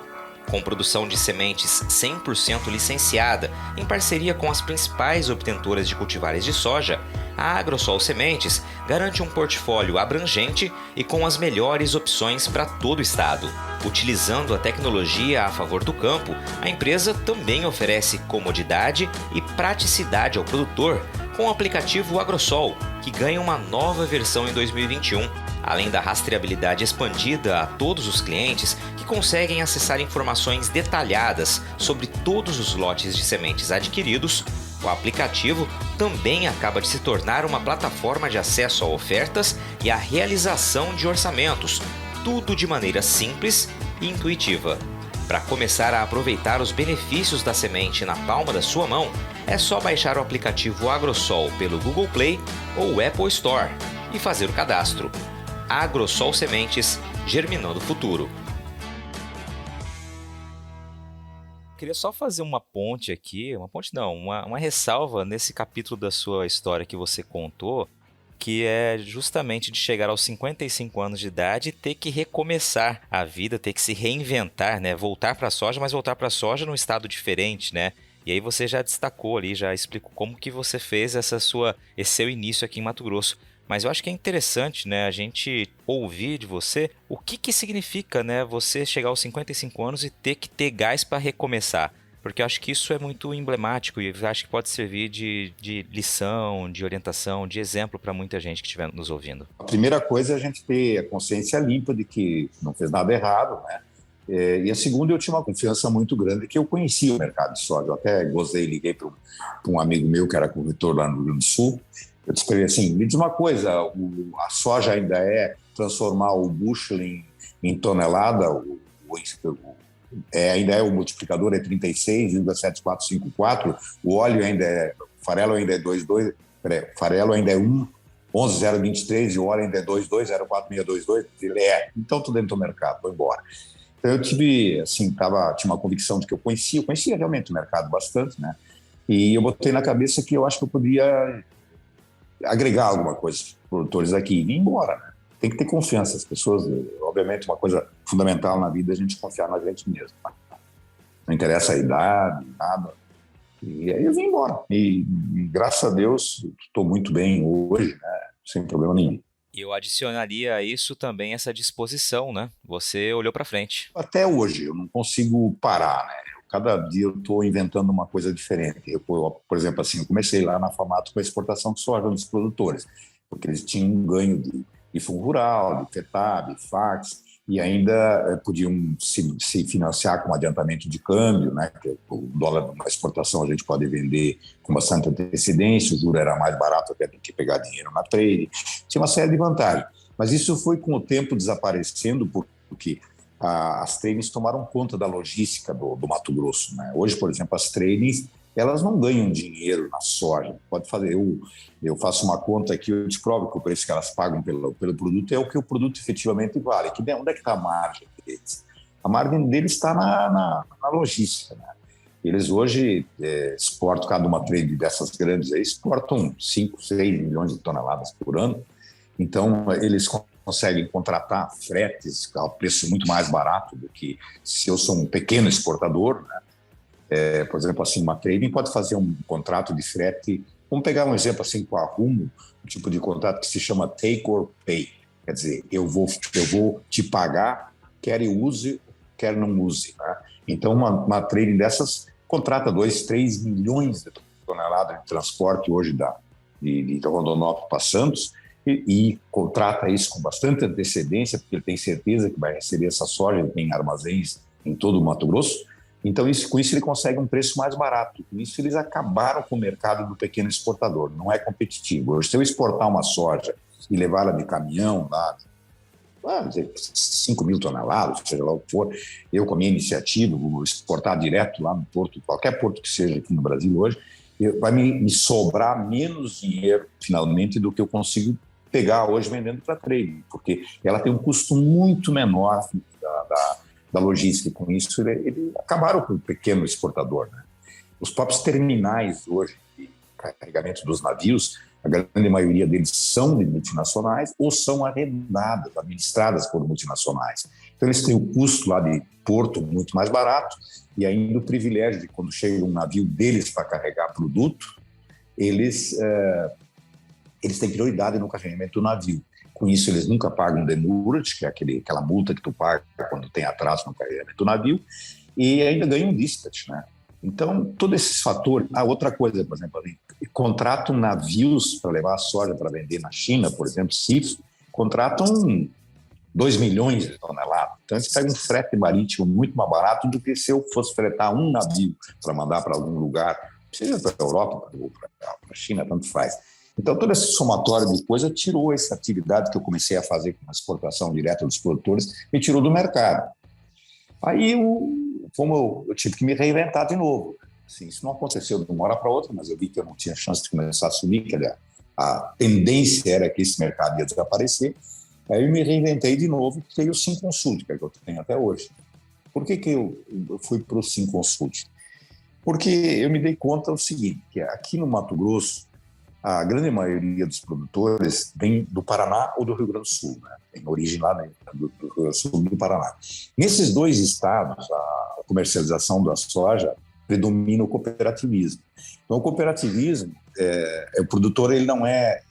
Com produção de sementes 100% licenciada, em parceria com as principais obtentoras de cultivares de soja, a Agrosol Sementes garante um portfólio abrangente e com as melhores opções para todo o estado. Utilizando a tecnologia a favor do campo, a empresa também oferece comodidade e praticidade ao produtor com o aplicativo Agrosol, que ganha uma nova versão em 2021. Além da rastreabilidade expandida a todos os clientes que conseguem acessar informações detalhadas sobre todos os lotes de sementes adquiridos, o aplicativo também acaba de se tornar uma plataforma de acesso a ofertas e a realização de orçamentos, tudo de maneira simples e intuitiva. Para começar a aproveitar os benefícios da semente na palma da sua mão, é só baixar o aplicativo Agrosol pelo Google Play ou Apple Store e fazer o cadastro. Agrosol Sementes, germinando o futuro. Queria só fazer uma ponte aqui, uma ressalva nesse capítulo da sua história que você contou, que é justamente de chegar aos 55 anos de idade e ter que recomeçar a vida, ter que se reinventar, né? Voltar para a soja, mas voltar para a soja num estado diferente, né? E aí você já destacou ali, já explicou como que você fez esse seu início aqui em Mato Grosso. Mas eu acho que é interessante, né, a gente ouvir de você o que significa, né, você chegar aos 55 anos e ter que ter gás para recomeçar. Porque eu acho que isso é muito emblemático e acho que pode servir de lição, de orientação, de exemplo para muita gente que estiver nos ouvindo. A primeira coisa é a gente ter a consciência limpa de que não fez nada errado, né? E a segunda, eu tinha uma confiança muito grande que eu conhecia o mercado de soja. Eu até liguei para um amigo meu que era corretor lá no Rio Grande do Sul. Eu disse para ele assim, me diz uma coisa, a soja ainda é transformar o bushel em tonelada, ainda é o multiplicador, é 36,7454, o óleo ainda é farelo ainda é 2,2, farelo ainda é 11,023 e o óleo ainda é 2,2, 0,4622, ele é, então estou dentro do mercado, vou embora. Então eu tive, assim, tinha uma convicção de que eu conhecia realmente o mercado bastante, né? E eu botei na cabeça que eu acho que eu podia agregar alguma coisa para os produtores aqui e ir embora, né? Tem que ter confiança, as pessoas, obviamente uma coisa fundamental na vida é a gente confiar na gente mesmo. Não interessa a idade, nada. E aí eu vim embora. E graças a Deus, estou muito bem hoje, né? Sem problema nenhum. E eu adicionaria a isso também essa disposição, né? Você olhou para frente. Até hoje, eu não consigo parar, né? Cada dia eu estou inventando uma coisa diferente. Por exemplo, assim, eu comecei lá na Famato com a exportação de soja dos produtores, porque eles tinham um ganho de fundo rural, de FETAB, de FACS, e ainda podiam se financiar com adiantamento de câmbio, né? Que o dólar na exportação a gente pode vender com bastante antecedência, o juro era mais barato até do que pegar dinheiro na trade. Tinha uma série de vantagens. Mas isso foi com o tempo desaparecendo, porque as tradings tomaram conta da logística do Mato Grosso, né? Hoje, por exemplo, as tradings elas não ganham dinheiro na soja. Pode fazer, eu faço uma conta aqui, eu te provo que o preço que elas pagam pelo produto é o que o produto efetivamente vale. Onde é que está a margem deles? A margem deles está na logística, né? Eles hoje exportam, cada uma trade dessas grandes aí, exportam 5, 6 milhões de toneladas por ano. Então, eles conseguem contratar fretes a preço muito mais barato do que se eu sou um pequeno exportador, né? Por exemplo, assim, uma trading pode fazer um contrato de frete. Vamos pegar um exemplo assim com a Rumo, um tipo de contrato que se chama take or pay. Quer dizer, eu vou te pagar, quer eu use, quer não use, né? Então, uma trading dessas contrata 2, 3 milhões de toneladas de transporte hoje de Rondonópolis para Santos e contrata isso com bastante antecedência, porque ele tem certeza que vai receber essa soja, ele tem armazéns em todo o Mato Grosso. Então, com isso ele consegue um preço mais barato. Com isso eles acabaram com o mercado do pequeno exportador. Não é competitivo. Hoje, se eu exportar uma soja e levá-la de caminhão lá, vamos dizer, 5 mil toneladas, seja lá o que for, eu com a minha iniciativa vou exportar direto lá no porto, qualquer porto que seja aqui no Brasil hoje, vai me sobrar menos dinheiro, finalmente, do que eu consigo pegar hoje vendendo para trade, porque ela tem um custo muito menor da logística. Com isso, eles acabaram com o pequeno exportador, né? Os próprios terminais hoje de carregamento dos navios, a grande maioria deles são de multinacionais ou são arrendadas, administradas por multinacionais. Então, eles têm o custo lá de porto muito mais barato e ainda o privilégio de, quando chega um navio deles para carregar produto, eles têm prioridade no carregamento do navio. Com isso, eles nunca pagam demurrage, que é aquela multa que tu paga quando tem atraso no carregamento do navio, e ainda ganham um dispatch, né? Então, todos esses fatores... outra coisa, por exemplo, contratam navios para levar a soja para vender na China, por exemplo, CIF, contratam 2 milhões de toneladas. Então, eles pegam um frete marítimo muito mais barato do que se eu fosse fretar um navio para mandar para algum lugar, seja para a Europa ou para a China, tanto faz. Então, todo esse somatório de coisa tirou essa atividade que eu comecei a fazer com a exportação direta dos produtores, me tirou do mercado. Aí, como eu tive que me reinventar de novo. Assim, isso não aconteceu de uma hora para outra, mas eu vi que eu não tinha chance de começar a subir, que a tendência era que esse mercado ia desaparecer. Aí eu me reinventei de novo e criei o Simconsult, que é o que eu tenho até hoje. Por que eu fui para o Simconsult? Porque eu me dei conta do seguinte, que aqui no Mato Grosso, a grande maioria dos produtores vem do Paraná ou do Rio Grande do Sul, né? Tem origem lá do Rio Grande do Sul e do Paraná. Nesses dois estados, a comercialização da soja predomina o cooperativismo. Então, o cooperativismo, o produtor ele não é,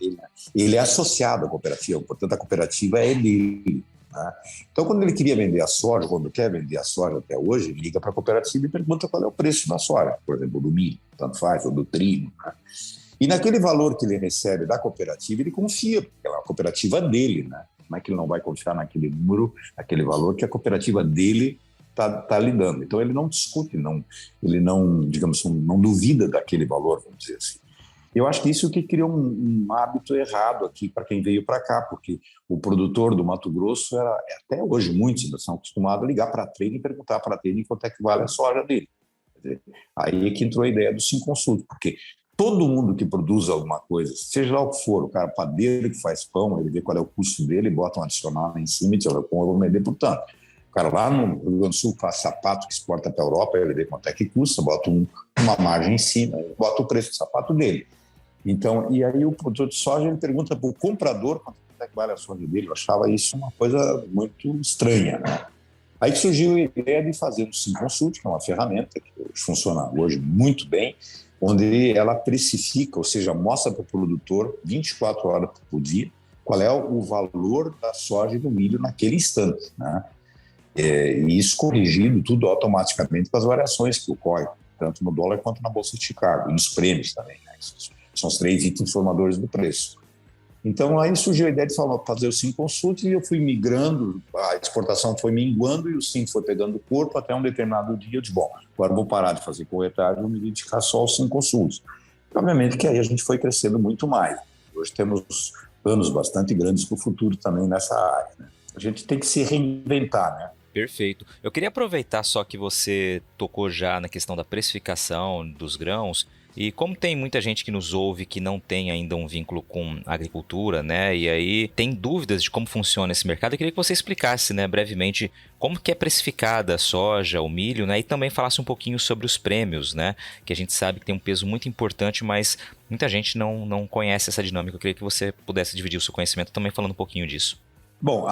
ele é associado à cooperativa, portanto, a cooperativa é dele, né? Então, quando ele queria vender a soja, quando quer vender a soja até hoje, ele liga para a cooperativa e pergunta qual é o preço da soja, por exemplo, do milho, tanto faz, ou do trigo, né? E naquele valor que ele recebe da cooperativa, ele confia, porque é uma cooperativa dele, né? Como é que ele não vai confiar naquele número, naquele valor que a cooperativa dele está lhe dando? Então, ele não discute, ele não, digamos, não duvida daquele valor, vamos dizer assim. Eu acho que isso que criou um hábito errado aqui para quem veio para cá, porque o produtor do Mato Grosso, até hoje, muitos ainda são acostumados a ligar para a trading e perguntar para a trading quanto é que vale a soja dele. Aí é que entrou a ideia do Simconsult, porque todo mundo que produz alguma coisa, seja lá o que for, o cara padeiro que faz pão, ele vê qual é o custo dele, bota um adicional em cima e diz, eu vou vender por tanto. O cara lá no Rio Grande do Sul faz sapato que exporta para a Europa, ele vê quanto é que custa, bota uma margem em cima, bota o preço do sapato dele. Então, e aí o produtor de soja, ele pergunta para o comprador quanto é que vale a soja dele. Eu achava isso uma coisa muito estranha, né? Aí surgiu a ideia de fazer um SimConsult, que é uma ferramenta que funciona hoje muito bem, onde ela precifica, ou seja, mostra para o produtor 24 horas por dia qual é o valor da soja e do milho naquele instante, né? E isso corrigido tudo automaticamente com as variações que ocorrem, tanto no dólar quanto na Bolsa de Chicago, e nos prêmios também, né? São os 3 itens formadores do preço. Então, aí surgiu a ideia de fazer o SimConsult e eu fui migrando, a exportação foi minguando e o Sim foi pegando o corpo até um determinado dia. Eu disse, bom, agora eu vou parar de fazer corretagem e vou me dedicar só ao SimConsult. Obviamente que aí a gente foi crescendo muito mais. Hoje temos planos bastante grandes para o futuro também nessa área, né? A gente tem que se reinventar, né? Perfeito. Eu queria aproveitar só que você tocou já na questão da precificação dos grãos. E como tem muita gente que nos ouve que não tem ainda um vínculo com a agricultura, né? E aí tem dúvidas de como funciona esse mercado, eu queria que você explicasse, né, brevemente, como que é precificada a soja, o milho, né? E também falasse um pouquinho sobre os prêmios, né? Que a gente sabe que tem um peso muito importante, mas muita gente não conhece essa dinâmica. Eu queria que você pudesse dividir o seu conhecimento também falando um pouquinho disso. Bom,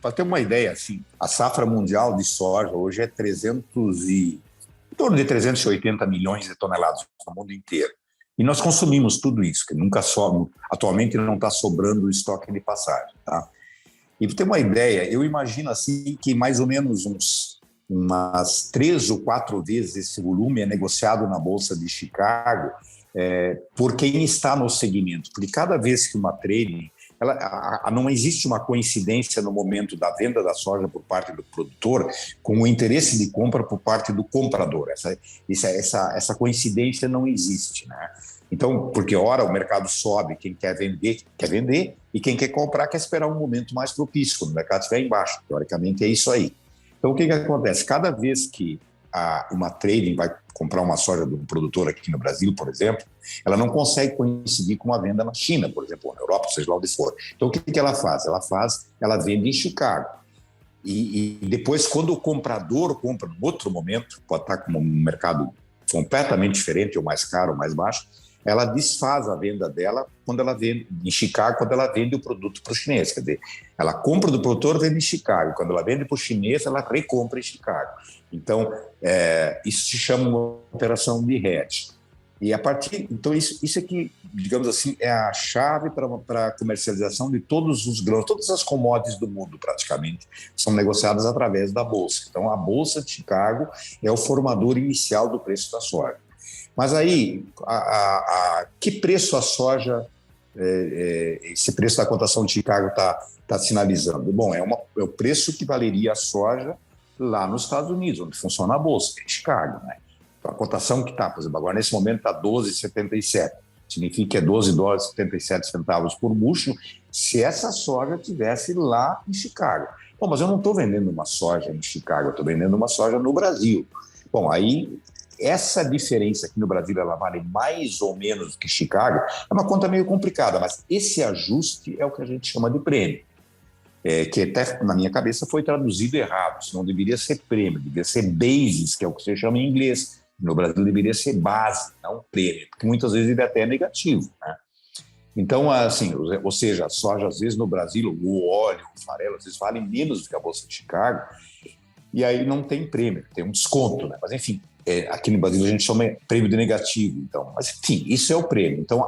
para ter uma ideia, assim, a safra mundial de soja hoje é em torno de 380 milhões de toneladas no mundo inteiro. E nós consumimos tudo isso, que nunca sobra, atualmente não está sobrando o estoque de passagem, tá? E para ter uma ideia, eu imagino assim que mais ou menos umas 3 ou 4 vezes esse volume é negociado na Bolsa de Chicago por quem está no segmento. Porque cada vez que uma trading não existe uma coincidência no momento da venda da soja por parte do produtor com o interesse de compra por parte do comprador. Essa coincidência não existe, né? Então, porque ora o mercado sobe, quem quer vender, e quem quer comprar quer esperar um momento mais propício, quando o mercado estiver embaixo. Teoricamente é isso aí. Então, o que acontece? Cada vez que uma trading vai comprar uma soja de um produtor aqui no Brasil, por exemplo, ela não consegue coincidir com uma venda na China, por exemplo, ou na Europa, seja lá onde for. Então, o que ela faz? Ela vende em Chicago. E depois, quando o comprador compra em outro momento, pode estar com um mercado completamente diferente, ou mais caro, ou mais baixo, ela desfaz a venda dela quando ela vende em Chicago, quando ela vende o produto para o chinês. Quer dizer, ela compra do produtor, vende em Chicago. Quando ela vende para o chinês, ela recompra em Chicago. Então, isso se chama uma operação de hedge. E a partir, então isso é que, digamos assim, é a chave para a comercialização de todos os grãos, todas as commodities do mundo, praticamente, são negociadas através da Bolsa. Então, a Bolsa de Chicago é o formador inicial do preço da soja. Mas aí, que preço a soja, esse preço da cotação de Chicago está sinalizando? Bom, é o preço que valeria a soja lá nos Estados Unidos, onde funciona a Bolsa, em Chicago, né? Então, a cotação que está, por exemplo, agora nesse momento está 12,77, significa que é 12 dólares e 77 centavos por bushel, se essa soja estivesse lá em Chicago. Bom, mas eu não estou vendendo uma soja em Chicago, eu estou vendendo uma soja no Brasil. Bom, aí essa diferença aqui no Brasil, ela vale mais ou menos do que Chicago, é uma conta meio complicada, mas esse ajuste é o que a gente chama de prêmio, que até na minha cabeça foi traduzido errado, isso não deveria ser prêmio, deveria ser basis, que é o que você chama em inglês. No Brasil deveria ser base, não prêmio, porque muitas vezes ele até é negativo, né? Então, assim, ou seja, a soja, às vezes no Brasil, o óleo, o farelo, às vezes vale menos do que a Bolsa de Chicago, e aí não tem prêmio, tem um desconto, né? Mas, enfim, aqui no Brasil a gente chama prêmio de negativo, então, mas, enfim, isso é o prêmio. Então,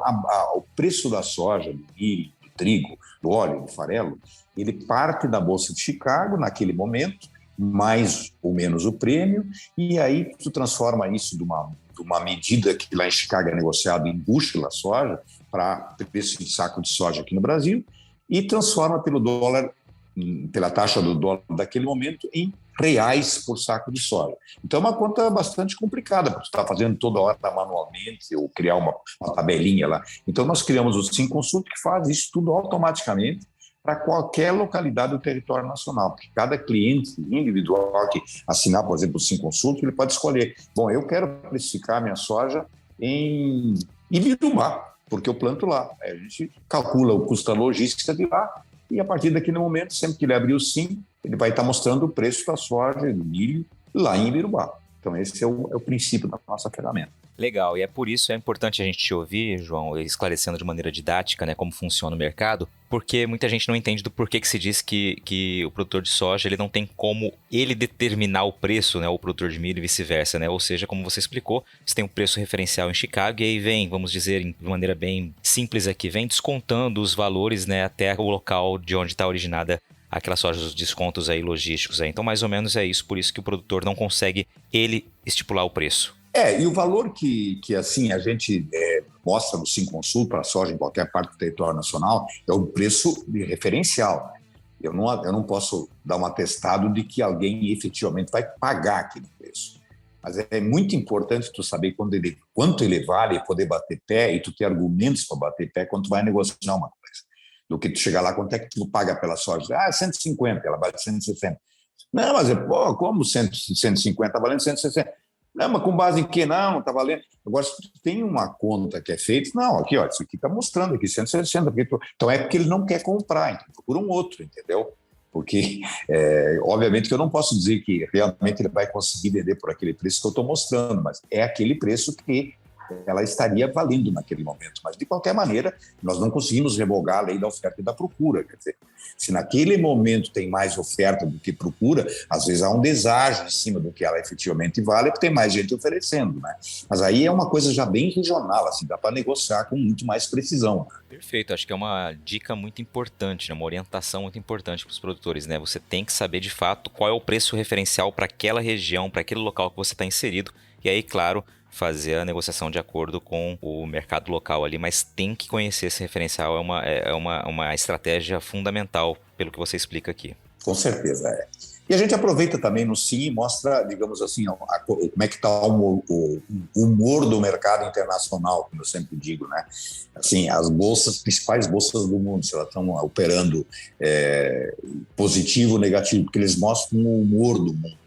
o preço da soja, do milho, do trigo, do óleo, do farelo, ele parte da Bolsa de Chicago naquele momento, mais ou menos o prêmio, e aí tu transforma isso de uma medida que lá em Chicago é negociado em bushel a soja, para preço de saco de soja aqui no Brasil, e transforma pela taxa do dólar daquele momento em reais por saco de soja. Então é uma conta bastante complicada, porque tu está fazendo toda hora manualmente, ou criar uma tabelinha lá. Então nós criamos o SimConsult, que faz isso tudo automaticamente, para qualquer localidade do território nacional, porque cada cliente individual que assinar, por exemplo, o SimConsult, ele pode escolher, bom, eu quero precificar minha soja em Ibirubá, porque eu planto lá. A gente calcula o custo da logística de lá e a partir daquele momento, sempre que ele abrir o SIM, ele vai estar mostrando o preço da soja e do milho lá em Ibirubá. Então esse é o princípio da nossa ferramenta. Legal, e é por isso é importante a gente te ouvir, João, esclarecendo de maneira didática, né, como funciona o mercado, porque muita gente não entende do porquê que se diz que o produtor de soja ele não tem como ele determinar o preço, né, o produtor de milho e vice-versa, né, ou seja, como você explicou, você tem um preço referencial em Chicago e aí vem, vamos dizer de maneira bem simples aqui, vem descontando os valores, né, até o local de onde está originada aquela soja, os descontos aí logísticos. Então, mais ou menos é isso, por isso que o produtor não consegue ele estipular o preço. E o valor que assim, a gente mostra no Sinconsul para a soja em qualquer parte do território nacional é o preço de referencial. Eu não posso dar um atestado de que alguém efetivamente vai pagar aquele preço. Mas é muito importante tu saber quanto ele vale, poder bater pé e tu ter argumentos para bater pé quando tu vai negociar uma coisa. Do que tu chegar lá, quanto é que tu paga pela soja? 150, ela vale 160. Não, mas como 150 está valendo 160? Não, mas com base em que não está valendo? Agora, se tu tem uma conta que é feita, não, aqui, ó, isso aqui está mostrando aqui 160, então é porque ele não quer comprar, então procura um outro, entendeu? Porque, obviamente, que eu não posso dizer que realmente ele vai conseguir vender por aquele preço que eu estou mostrando, mas é aquele preço que ela estaria valendo naquele momento. Mas, de qualquer maneira, nós não conseguimos revogar a lei da oferta e da procura. Quer dizer, se naquele momento tem mais oferta do que procura, às vezes há um deságio em cima do que ela efetivamente vale, porque tem mais gente oferecendo, né? Mas aí é uma coisa já bem regional, assim, dá para negociar com muito mais precisão. Perfeito, acho que é uma dica muito importante, né? Uma orientação muito importante para os produtores, né? Você tem que saber de fato qual é o preço referencial para aquela região, para aquele local que você está inserido, e aí, claro, fazer a negociação de acordo com o mercado local ali, mas tem que conhecer esse referencial, é uma estratégia fundamental, pelo que você explica aqui. Com certeza, E a gente aproveita também no SIM e mostra, digamos assim, como é que está o humor do mercado internacional, como eu sempre digo, né? Assim, as principais bolsas do mundo, se elas estão operando positivo ou negativo, porque eles mostram o humor do mundo.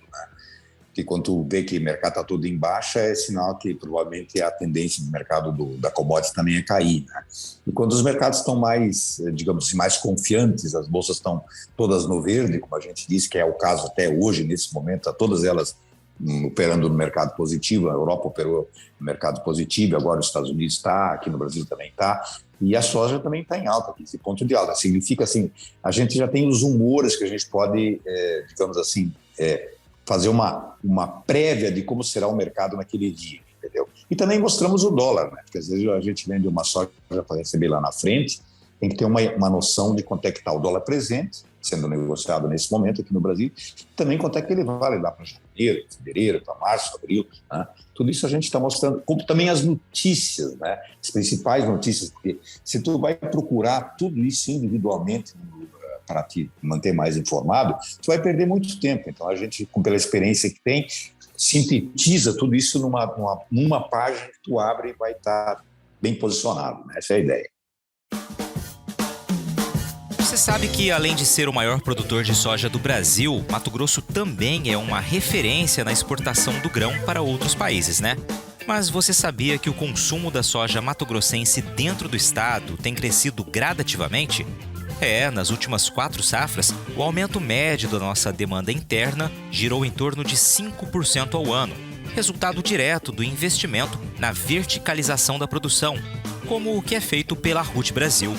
Que quando tu vê que o mercado está todo em baixa, é sinal que provavelmente a tendência do mercado da commodity também é cair, né? E quando os mercados estão mais, digamos assim, mais confiantes, as bolsas estão todas no verde, como a gente disse, que é o caso até hoje, nesse momento, todas elas operando no mercado positivo, a Europa operou no mercado positivo, agora os Estados Unidos está, aqui no Brasil também está, e a soja também está em alta, aqui, esse ponto de alta. Significa assim, a gente já tem os humores que a gente pode, digamos assim, fazer uma prévia de como será o mercado naquele dia, entendeu? E também mostramos o dólar, né? Porque às vezes a gente vende uma soja para receber lá na frente, tem que ter uma noção de quanto é que está o dólar presente, sendo negociado nesse momento aqui no Brasil, e também quanto é que ele vale lá para janeiro, fevereiro, para março, abril, né? Tudo isso a gente está mostrando, como também as notícias, né? As principais notícias, porque se tu vai procurar tudo isso individualmente para te manter mais informado, tu vai perder muito tempo. Então, a gente, pela experiência que tem, sintetiza tudo isso numa página que tu abre e vai estar bem posicionado, né? Essa é a ideia. Você sabe que, além de ser o maior produtor de soja do Brasil, Mato Grosso também é uma referência na exportação do grão para outros países, né? Mas você sabia que o consumo da soja mato-grossense dentro do estado tem crescido gradativamente? Nas últimas 4 safras, o aumento médio da nossa demanda interna girou em torno de 5% ao ano, resultado direto do investimento na verticalização da produção, como o que é feito pela Ruth Brasil.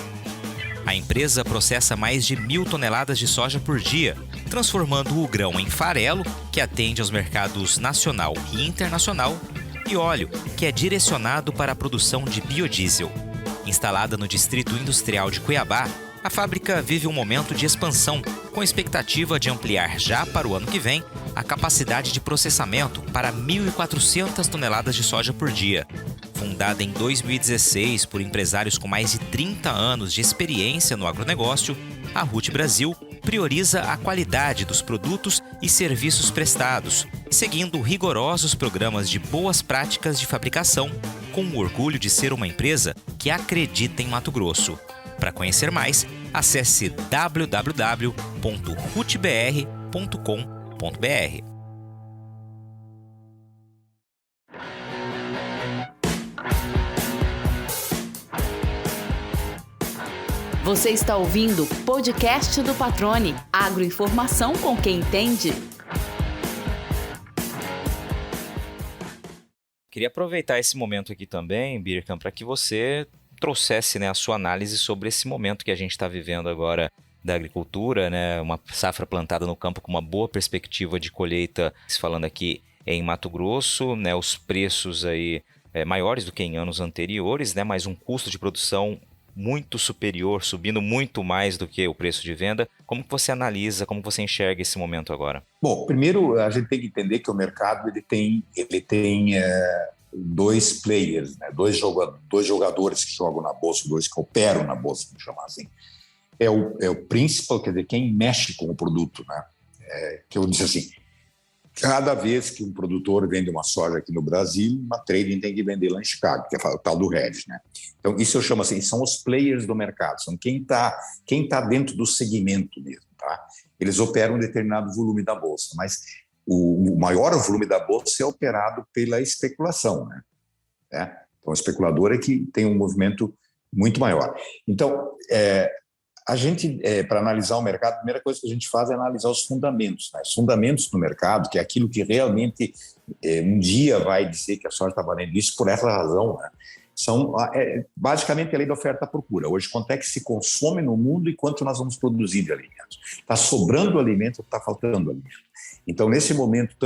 A empresa processa mais de 1.000 toneladas de soja por dia, transformando o grão em farelo, que atende aos mercados nacional e internacional, e óleo, que é direcionado para a produção de biodiesel. Instalada no Distrito Industrial de Cuiabá, a fábrica vive um momento de expansão, com expectativa de ampliar já para o ano que vem a capacidade de processamento para 1.400 toneladas de soja por dia. Fundada em 2016 por empresários com mais de 30 anos de experiência no agronegócio, a Ruth Brasil prioriza a qualidade dos produtos e serviços prestados, seguindo rigorosos programas de boas práticas de fabricação, com o orgulho de ser uma empresa que acredita em Mato Grosso. Para conhecer mais, acesse www.rutbr.com.br. Você está ouvindo o podcast do Patrone, agroinformação com quem entende. Queria aproveitar esse momento aqui também, Birkan, para que você trouxesse, né, a sua análise sobre esse momento que a gente está vivendo agora da agricultura, né, uma safra plantada no campo com uma boa perspectiva de colheita, falando aqui em Mato Grosso, né, os preços aí maiores do que em anos anteriores, né, mas um custo de produção muito superior, subindo muito mais do que o preço de venda. Como que você analisa, como você enxerga esse momento agora? Bom, primeiro a gente tem que entender que o mercado ele tem dois players, né? Dois jogadores que jogam na bolsa, dois que operam na bolsa, vamos chamar assim. É o principal, quer dizer, quem mexe com o produto, né? Que eu disse assim, cada vez que um produtor vende uma soja aqui no Brasil, uma trading tem que vender lá em Chicago, que é o tal do hedge, né? Então, isso eu chamo assim, são os players do mercado, são quem tá dentro do segmento mesmo, tá? Eles operam um determinado volume da bolsa, mas o maior volume da bolsa é operado pela especulação, né? Então, o especulador é que tem um movimento muito maior. Então, a gente, para analisar o mercado, a primeira coisa que a gente faz é analisar os fundamentos, né? Os fundamentos do mercado, que é aquilo que realmente um dia vai dizer que a soja está valendo isso por essa razão, né? São basicamente a lei da oferta e procura. Hoje, quanto é que se consome no mundo e quanto nós vamos produzir de alimentos? Está sobrando alimento ou está faltando alimento? Então, nesse momento,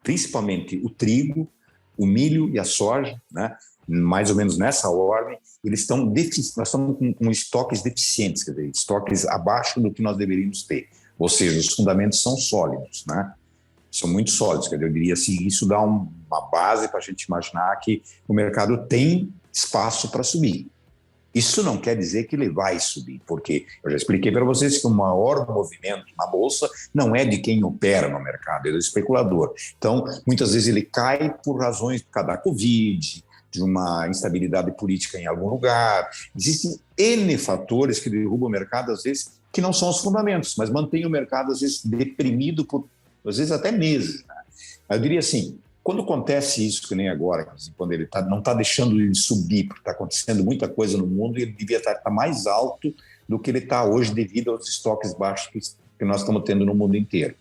principalmente o trigo, o milho e a soja, né? Mais ou menos nessa ordem, nós estamos com estoques deficientes, quer dizer, estoques abaixo do que nós deveríamos ter. Ou seja, os fundamentos são sólidos, né? São muito sólidos, quer dizer, eu diria assim, isso dá uma base para a gente imaginar que o mercado tem espaço para subir. Isso não quer dizer que ele vai subir, porque eu já expliquei para vocês que o maior movimento na bolsa não é de quem opera no mercado, é do especulador. Então, muitas vezes ele cai por razões da Covid, de uma instabilidade política em algum lugar. Existem N fatores que derrubam o mercado, às vezes, que não são os fundamentos, mas mantêm o mercado, às vezes, deprimido por, às vezes, até meses, né? Eu diria assim, quando acontece isso, que nem agora, quando ele não está deixando ele subir, porque está acontecendo muita coisa no mundo, e ele devia estar mais alto do que ele está hoje devido aos estoques baixos que nós estamos tendo no mundo inteiro.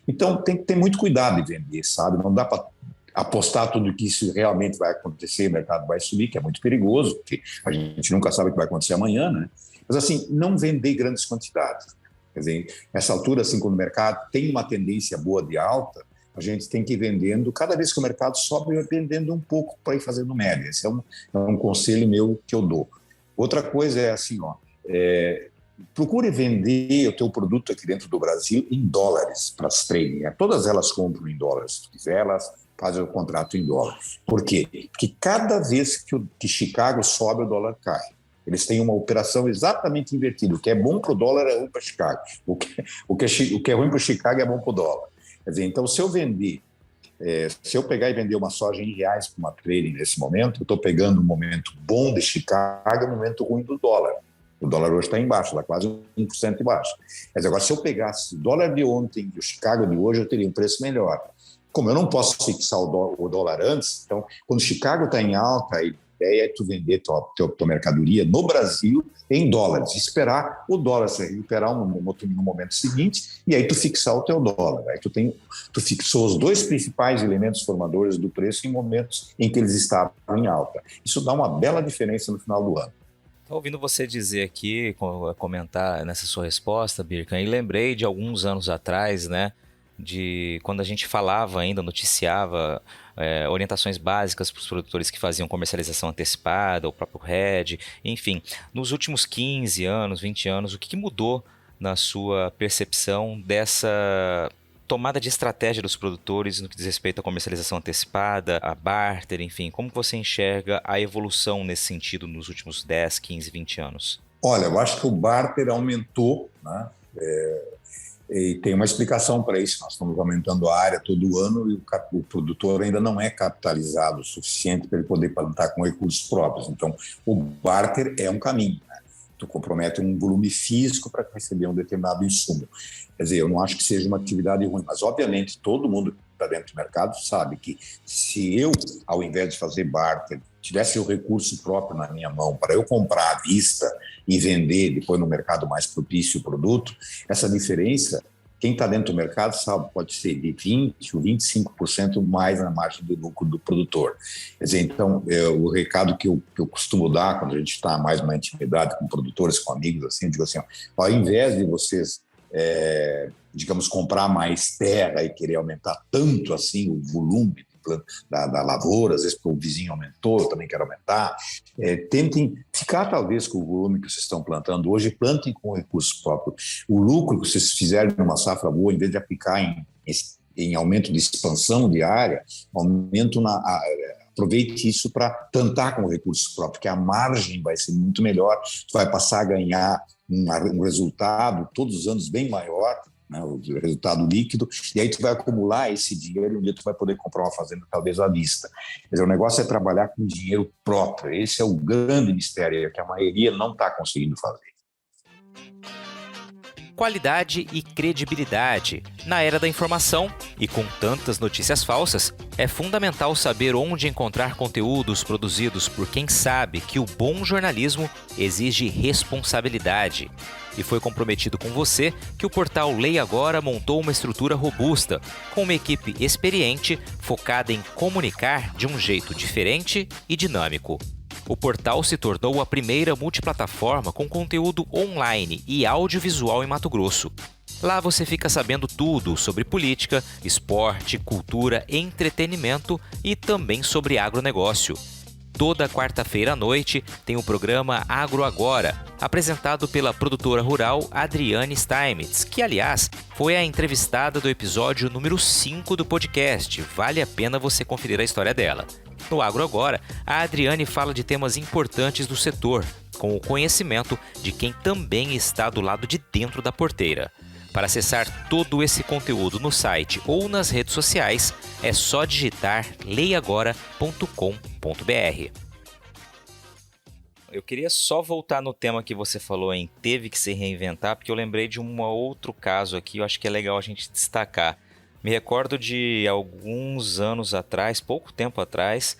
Então, tem que ter muito cuidado de vender, sabe? Não dá para apostar tudo que isso realmente vai acontecer, o mercado vai subir, que é muito perigoso, porque a gente nunca sabe o que vai acontecer amanhã, né? Mas, assim, não vender grandes quantidades. Quer dizer, nessa altura, assim, quando o mercado tem uma tendência boa de alta, a gente tem que ir vendendo, cada vez que o mercado sobe, eu vendendo um pouco para ir fazendo média. Esse é um conselho meu que eu dou. Outra coisa é assim, procure vender o teu produto aqui dentro do Brasil em dólares para as trading. Todas elas compram em dólares, se quiser, elas fazem o contrato em dólares. Por quê? Porque cada vez que Chicago sobe, o dólar cai. Eles têm uma operação exatamente invertida. O que é bom para o dólar é ruim para Chicago. O que é ruim para Chicago é bom para o dólar. Quer dizer, então, se eu pegar e vender uma soja em reais para uma trading nesse momento, eu estou pegando um momento bom de Chicago e um momento ruim do dólar. O dólar hoje está embaixo, está quase 1% embaixo. Mas agora, se eu pegasse o dólar de ontem e o Chicago de hoje, eu teria um preço melhor. Como eu não posso fixar o dólar antes, então, quando Chicago está em alta, a ideia é tu vender tua mercadoria no Brasil em dólares, esperar o dólar se recuperar no momento seguinte, e aí tu fixar o teu dólar. Aí tu fixou os dois principais elementos formadores do preço em momentos em que eles estavam em alta. Isso dá uma bela diferença no final do ano. Estou ouvindo você dizer aqui, comentar nessa sua resposta, Birkan, e lembrei de alguns anos atrás, né, de quando a gente falava ainda, noticiava orientações básicas para os produtores que faziam comercialização antecipada, o próprio hedge, enfim. Nos últimos 15 anos, 20 anos, o que mudou na sua percepção dessa tomada de estratégia dos produtores no que diz respeito à comercialização antecipada, a barter, enfim? Como você enxerga a evolução nesse sentido nos últimos 10, 15, 20 anos? Olha, eu acho que o barter aumentou, né? E tem uma explicação para isso. Nós estamos aumentando a área todo ano e o produtor ainda não é capitalizado o suficiente para ele poder plantar com recursos próprios. Então, o barter é um caminho, né? Tu compromete um volume físico para receber um determinado insumo. Quer dizer, eu não acho que seja uma atividade ruim, mas, obviamente, todo mundo que está dentro do mercado sabe que se eu, ao invés de fazer barter, tivesse o recurso próprio na minha mão para eu comprar à vista e vender depois no mercado mais propício o produto, essa diferença, quem está dentro do mercado sabe, pode ser de 20% ou 25% mais na margem do lucro do produtor. Quer dizer, então, o recado que eu costumo dar quando a gente está mais numa intimidade com produtores, com amigos, assim, eu digo assim, ó, ao invés de vocês, digamos, comprar mais terra e querer aumentar tanto assim o volume da lavoura, às vezes porque o vizinho aumentou, eu também quero aumentar, tentem ficar talvez com o volume que vocês estão plantando hoje, plantem com recursos próprios. O lucro que vocês fizerem numa safra boa, em vez de aplicar em aumento de expansão de área, aproveite isso para plantar com recursos próprios, porque a margem vai ser muito melhor, vai passar a ganhar um resultado todos os anos bem maior, né, o resultado líquido, e aí tu vai acumular esse dinheiro e um dia tu vai poder comprar uma fazenda talvez à vista. Quer dizer, o negócio é trabalhar com dinheiro próprio. Esse é o grande mistério que a maioria não está conseguindo fazer. Qualidade e credibilidade. Na era da informação e com tantas notícias falsas, é fundamental saber onde encontrar conteúdos produzidos por quem sabe que o bom jornalismo exige responsabilidade. E foi comprometido com você que o portal Leia Agora montou uma estrutura robusta, com uma equipe experiente focada em comunicar de um jeito diferente e dinâmico. O portal se tornou a primeira multiplataforma com conteúdo online e audiovisual em Mato Grosso. Lá você fica sabendo tudo sobre política, esporte, cultura, entretenimento e também sobre agronegócio. Toda quarta-feira à noite tem o programa Agro Agora, apresentado pela produtora rural Adriane Steinmetz, que, aliás, foi a entrevistada do episódio número 5 do podcast. Vale a pena você conferir a história dela. No Agro Agora, a Adriane fala de temas importantes do setor, com o conhecimento de quem também está do lado de dentro da porteira. Para acessar todo esse conteúdo no site ou nas redes sociais, é só digitar leiagora.com.br. Eu queria só voltar no tema que você falou em teve que se reinventar, porque eu lembrei de um outro caso aqui, eu acho que é legal a gente destacar. Me recordo de alguns anos atrás, pouco tempo atrás,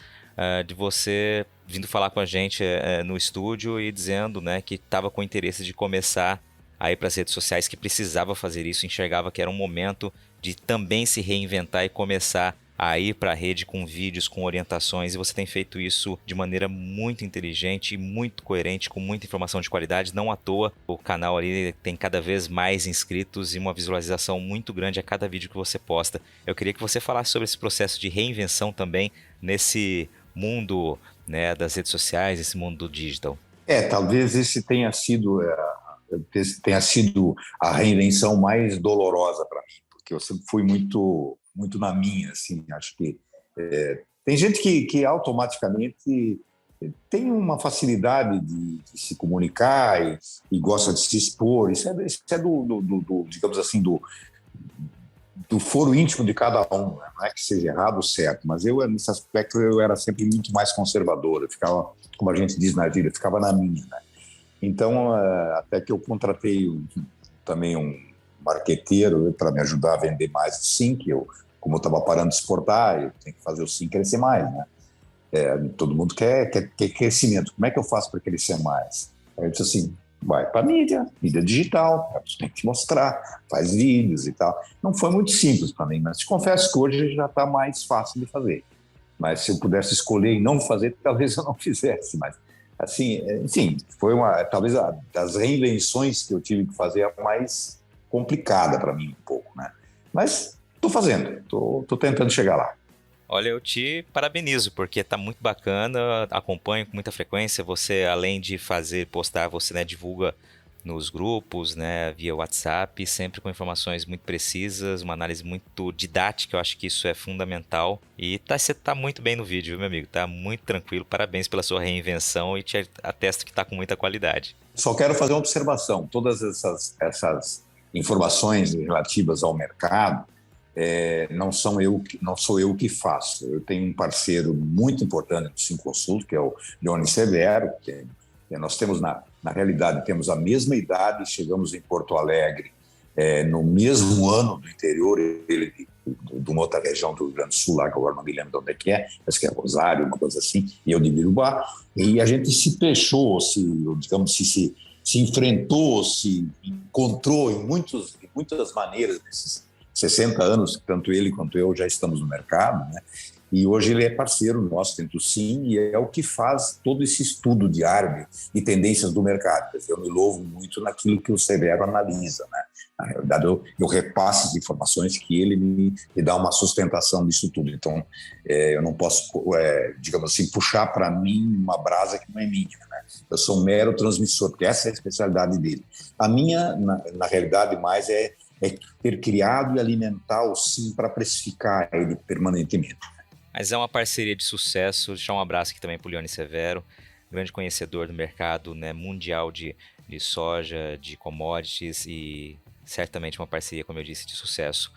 de você vindo falar com a gente no estúdio e dizendo, né, que estava com interesse de começar a ir para as redes sociais, que precisava fazer isso, enxergava que era um momento de também se reinventar e começar a ir para a rede com vídeos, com orientações, e você tem feito isso de maneira muito inteligente e muito coerente, com muita informação de qualidade. Não à toa, o canal ali tem cada vez mais inscritos e uma visualização muito grande a cada vídeo que você posta. Eu queria que você falasse sobre esse processo de reinvenção também nesse mundo, né, das redes sociais, esse mundo do digital. Talvez esse tenha sido a reinvenção mais dolorosa para mim, porque eu sempre fui muito na minha, assim, acho que tem gente que automaticamente tem uma facilidade de se comunicar e gosta de se expor, isso é do digamos assim, do foro íntimo de cada um, né? Não é que seja errado ou certo, mas nesse aspecto eu era sempre muito mais conservador, eu ficava, como a gente diz na gíria, eu ficava na minha, né? Então, até que eu contratei também um marqueteiro para me ajudar a vender mais o Sim, que como eu estava parando de exportar, eu tenho que fazer o Sim crescer mais, né? Todo mundo quer crescimento. Como é que eu faço para crescer mais? Aí eu disse assim, vai para mídia digital, você tem que te mostrar, faz vídeos e tal. Não foi muito simples para mim, mas te confesso que hoje já está mais fácil de fazer. Mas se eu pudesse escolher e não fazer, talvez eu não fizesse, mas assim, enfim, foi talvez das reinvenções que eu tive que fazer a mais complicada para mim um pouco, né? Mas estou fazendo, estou tentando chegar lá. Olha, eu te parabenizo, porque está muito bacana, acompanho com muita frequência, você além de postar, você, né, divulga nos grupos, né, via WhatsApp, sempre com informações muito precisas, uma análise muito didática, eu acho que isso é fundamental. E você está muito bem no vídeo, viu, meu amigo? Está muito tranquilo, parabéns pela sua reinvenção e te atesto que está com muita qualidade. Só quero fazer uma observação, todas essas informações relativas ao mercado, não sou eu que faço. Eu tenho um parceiro muito importante do Sim Consulto, que é o Johnny Severo, que nós temos, na realidade, temos a mesma idade, chegamos em Porto Alegre no mesmo ano do interior, ele de uma outra região do Rio Grande do Sul, lá que agora não me lembro de onde é que é, acho que é Rosário, uma coisa assim, e eu de Ibirubá, e a gente se fechou, digamos, se enfrentou, se encontrou em muitas maneiras nesses 60 anos, que tanto ele quanto eu já estamos no mercado, né? E hoje ele é parceiro nosso dentro do SIM e é o que faz todo esse estudo diário de tendências do mercado. Eu me louvo muito naquilo que o Severo analisa, né? Na realidade, eu repasso as informações que ele me dá uma sustentação disso tudo. Então, eu não posso, digamos assim, puxar para mim uma brasa que não é minha, né? Eu sou um mero transmissor, porque essa é a especialidade dele. A minha, na realidade, mais é ter criado e alimentar o SIM para precificar ele permanentemente. Mas é uma parceria de sucesso. Deixar um abraço aqui também para o Leone Severo, grande conhecedor do mercado, né, mundial de soja, de commodities e certamente uma parceria, como eu disse, de sucesso.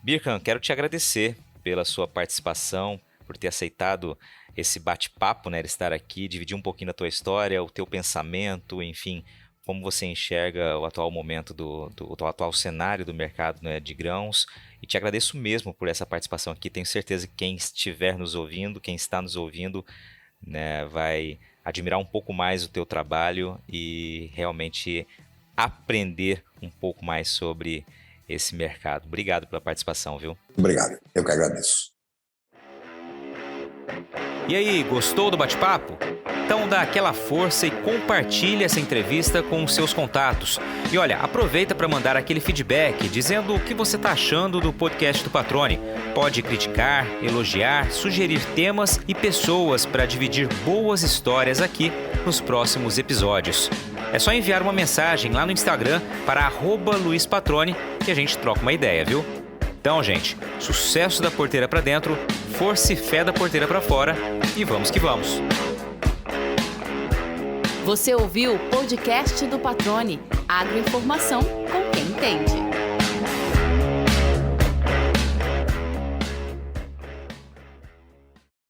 Birkan, quero te agradecer pela sua participação, por ter aceitado esse bate-papo, né, de estar aqui, dividir um pouquinho da tua história, o teu pensamento, enfim, como você enxerga o atual momento o atual cenário do mercado, né, de grãos. E te agradeço mesmo por essa participação aqui. Tenho certeza que quem estiver nos ouvindo, quem está nos ouvindo, né, vai admirar um pouco mais o teu trabalho e realmente aprender um pouco mais sobre esse mercado. Obrigado pela participação, viu? Obrigado, eu que agradeço. E aí, gostou do bate-papo? Então dá aquela força e compartilha essa entrevista com os seus contatos. E olha, aproveita para mandar aquele feedback dizendo o que você está achando do podcast do Patrone. Pode criticar, elogiar, sugerir temas e pessoas para dividir boas histórias aqui nos próximos episódios. É só enviar uma mensagem lá no Instagram para @LuizPatrone que a gente troca uma ideia, viu? Então, gente, sucesso da porteira para dentro, força e fé da porteira para fora e vamos que vamos! Você ouviu o podcast do Patrone, agroinformação com quem entende.